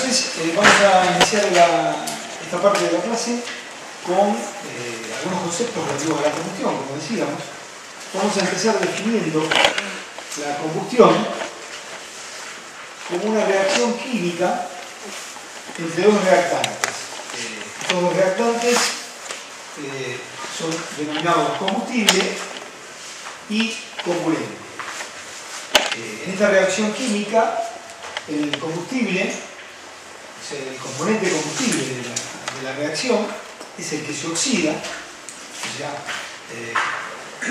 Entonces vamos a iniciar esta parte de la clase con algunos conceptos relativos a la combustión, como decíamos. Vamos a empezar definiendo la combustión como una reacción química entre dos reactantes. Estos dos reactantes son denominados combustible y comburente. En esta reacción química, el combustible, o sea, el componente combustible de la reacción es el que se oxida, o sea,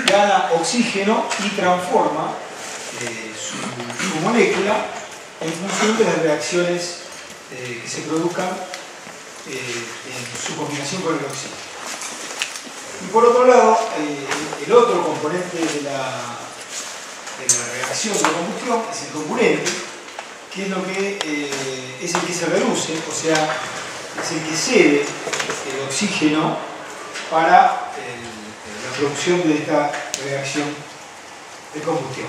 gana oxígeno y transforma su molécula en función de las reacciones que se produzcan en su combinación con el oxígeno. Y por otro lado, el otro componente de la reacción de combustión es el comburente, que es es el que se reduce, o sea, es el que cede el oxígeno para la producción de esta reacción de combustión.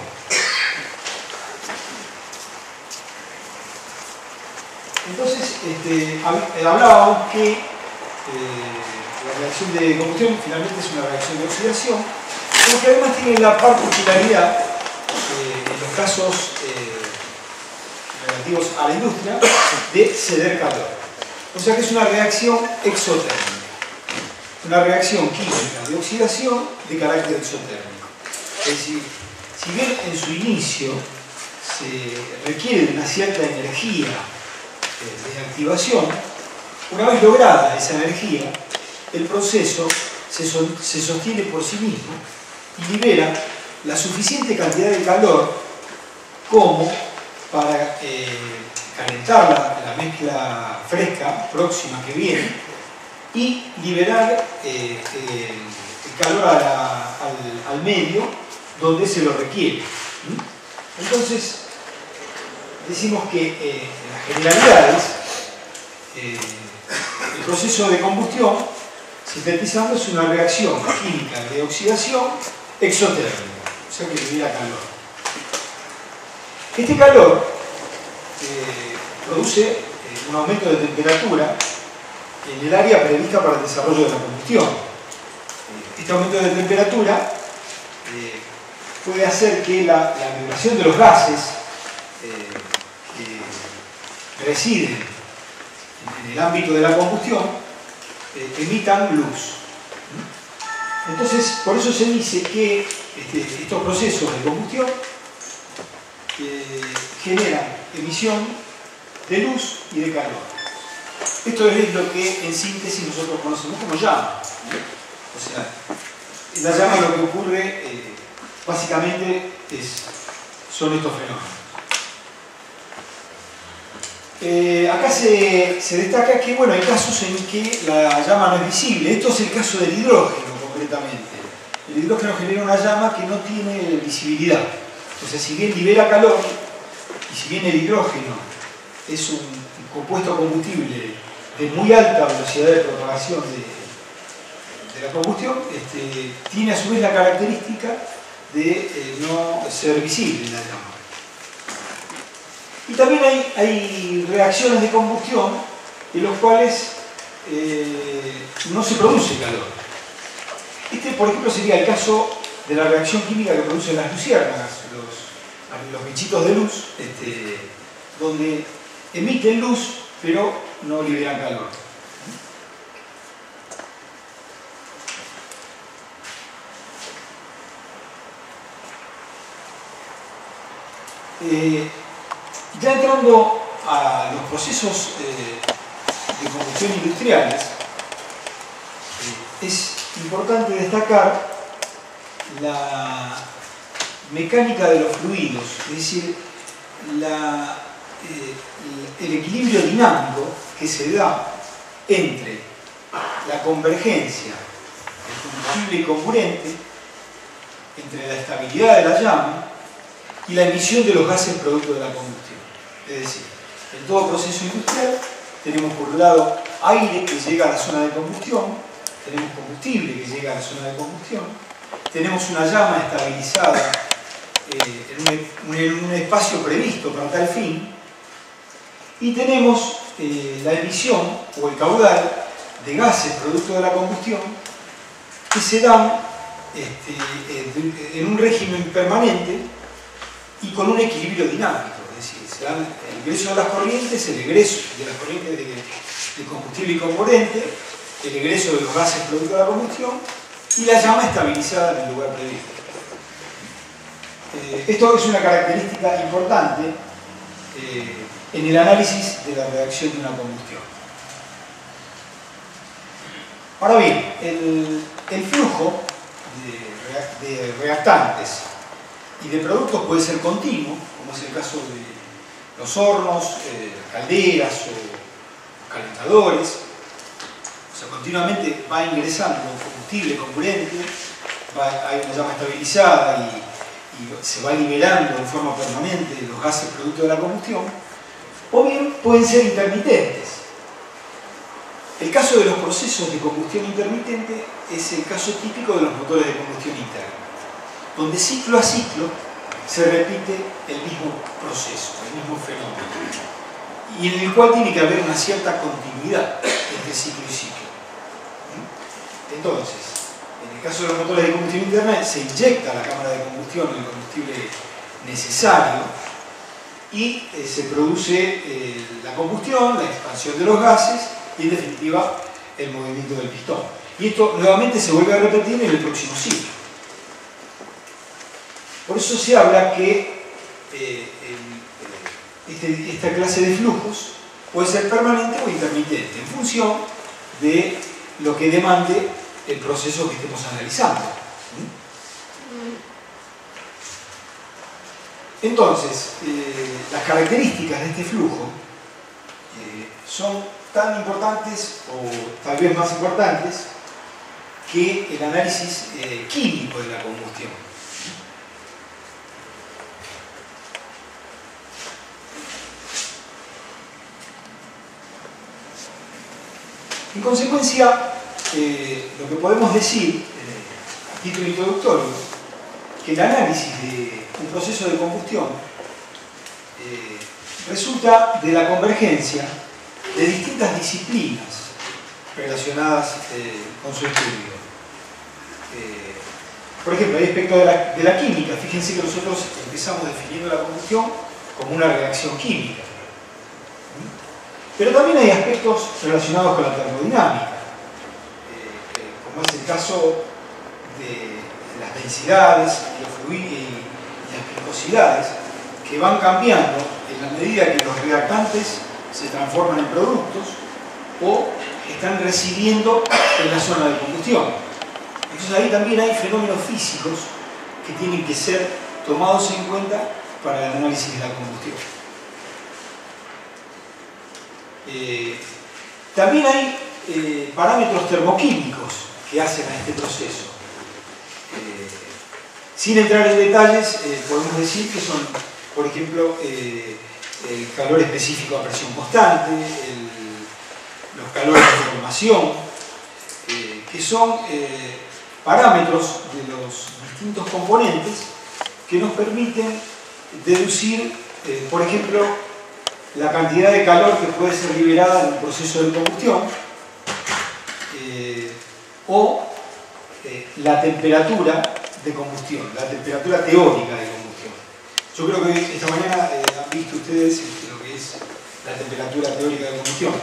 Entonces, hablábamos que la reacción de combustión finalmente es una reacción de oxidación, pero que además tiene la particularidad, en los casos relativos a la industria, de ceder calor. O sea que es una reacción exotérmica, una reacción química de oxidación de carácter exotérmico. Es decir, si bien en su inicio se requiere de una cierta energía de activación, una vez lograda esa energía, el proceso se sostiene por sí mismo y libera la suficiente cantidad de calor como para calentar la mezcla fresca próxima que viene y liberar el calor al medio donde se lo requiere. Entonces, decimos que en las generalidades el proceso de combustión, sintetizando, es una reacción química de oxidación exotérmica, o sea que libera calor. Este calor produce un aumento de temperatura en el área prevista para el desarrollo de la combustión. Este aumento de temperatura puede hacer que la vibración de los gases que residen en el ámbito de la combustión emitan luz. Entonces, por eso se dice que estos procesos de combustión generan emisión de luz y de calor. Esto es lo que en síntesis nosotros conocemos como llama. O sea, en la llama lo que ocurre básicamente son estos fenómenos. Acá se destaca que hay casos en que la llama no es visible. Esto es el caso del hidrógeno, concretamente. El hidrógeno genera una llama que no tiene visibilidad. O sea, si bien libera calor, y si bien el hidrógeno es un compuesto combustible de muy alta velocidad de propagación de la combustión, tiene a su vez la característica de no ser visible en la llama. Y también hay reacciones de combustión en las cuales no se produce calor. Por ejemplo, sería el caso de la reacción química que producen las luciérnagas, los bichitos de luz, donde emiten luz, pero no liberan calor. Ya entrando a los procesos de combustión industriales, es importante destacar la mecánica de los fluidos, es decir, el equilibrio dinámico que se da entre la convergencia del combustible y comburente, entre la estabilidad de la llama y la emisión de los gases producto de la combustión. Es decir, en todo proceso industrial tenemos por un lado aire que llega a la zona de combustión, tenemos combustible que llega a la zona de combustión, tenemos una llama estabilizada en un espacio previsto para tal fin, Y tenemos la emisión o el caudal de gases producto de la combustión que se dan en un régimen permanente y con un equilibrio dinámico, es decir, se dan el ingreso de las corrientes, el egreso de las corrientes de combustible y componente, el egreso de los gases producto de la combustión y la llama estabilizada en el lugar previsto. Esto es una característica importante en el análisis de la reacción de una combustión. Ahora bien, el flujo de reactantes y de productos puede ser continuo, como es el caso de los hornos, calderas o calentadores. O sea, continuamente va ingresando combustible, comburente, hay una llama estabilizada y se va liberando en forma permanente los gases producto de la combustión, o bien pueden ser intermitentes. El caso de los procesos de combustión intermitente es el caso típico de los motores de combustión interna, donde ciclo a ciclo se repite el mismo proceso, el mismo fenómeno, y en el cual tiene que haber una cierta continuidad entre ciclo y ciclo. Entonces, en el caso de los motores de combustión interna, se inyecta a la cámara de combustión el combustible necesario y se produce la combustión, la expansión de los gases y, en definitiva, el movimiento del pistón. Y esto nuevamente se vuelve a repetir en el próximo ciclo. Por eso se habla que esta clase de flujos puede ser permanente o intermitente, en función de lo que demande el proceso que estemos analizando. Entonces, las características de este flujo son tan importantes o tal vez más importantes que el análisis químico de la combustión. En consecuencia, lo que podemos decir a título introductorio, que el análisis de un proceso de combustión resulta de la convergencia de distintas disciplinas relacionadas con su estudio. Por ejemplo, hay aspectos de la química. Fíjense que nosotros empezamos definiendo la combustión como una reacción química. Pero también hay aspectos relacionados con la termodinámica, como es el caso de las densidades y las viscosidades, que van cambiando en la medida que los reactantes se transforman en productos o están residiendo en la zona de combustión. Entonces ahí también hay fenómenos físicos que tienen que ser tomados en cuenta para el análisis de la combustión. También hay parámetros termoquímicos que hacen a este proceso. Sin entrar en detalles, podemos decir que son, por ejemplo, el calor específico a presión constante, los calores de formación, que son parámetros de los distintos componentes que nos permiten deducir, por ejemplo, la cantidad de calor que puede ser liberada en un proceso de combustión o la temperatura de combustión, la temperatura teórica de combustión. Yo creo que esta mañana han visto ustedes lo que es la temperatura teórica de combustión.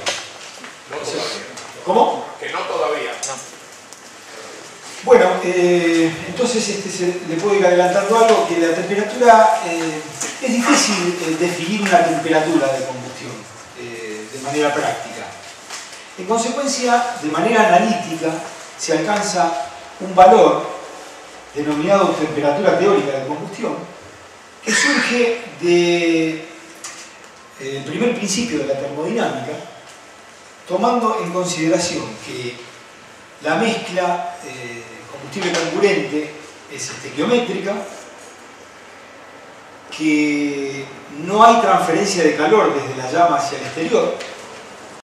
No todavía. ¿Cómo? Que no todavía. No. Bueno, entonces le puedo ir adelantando algo, que la temperatura, es difícil definir una temperatura de combustión de manera práctica. En consecuencia, de manera analítica, se alcanza un valor denominado temperatura teórica de combustión, que surge del primer principio de la termodinámica, tomando en consideración que la mezcla combustible comburente es estequiométrica, que no hay transferencia de calor desde la llama hacia el exterior,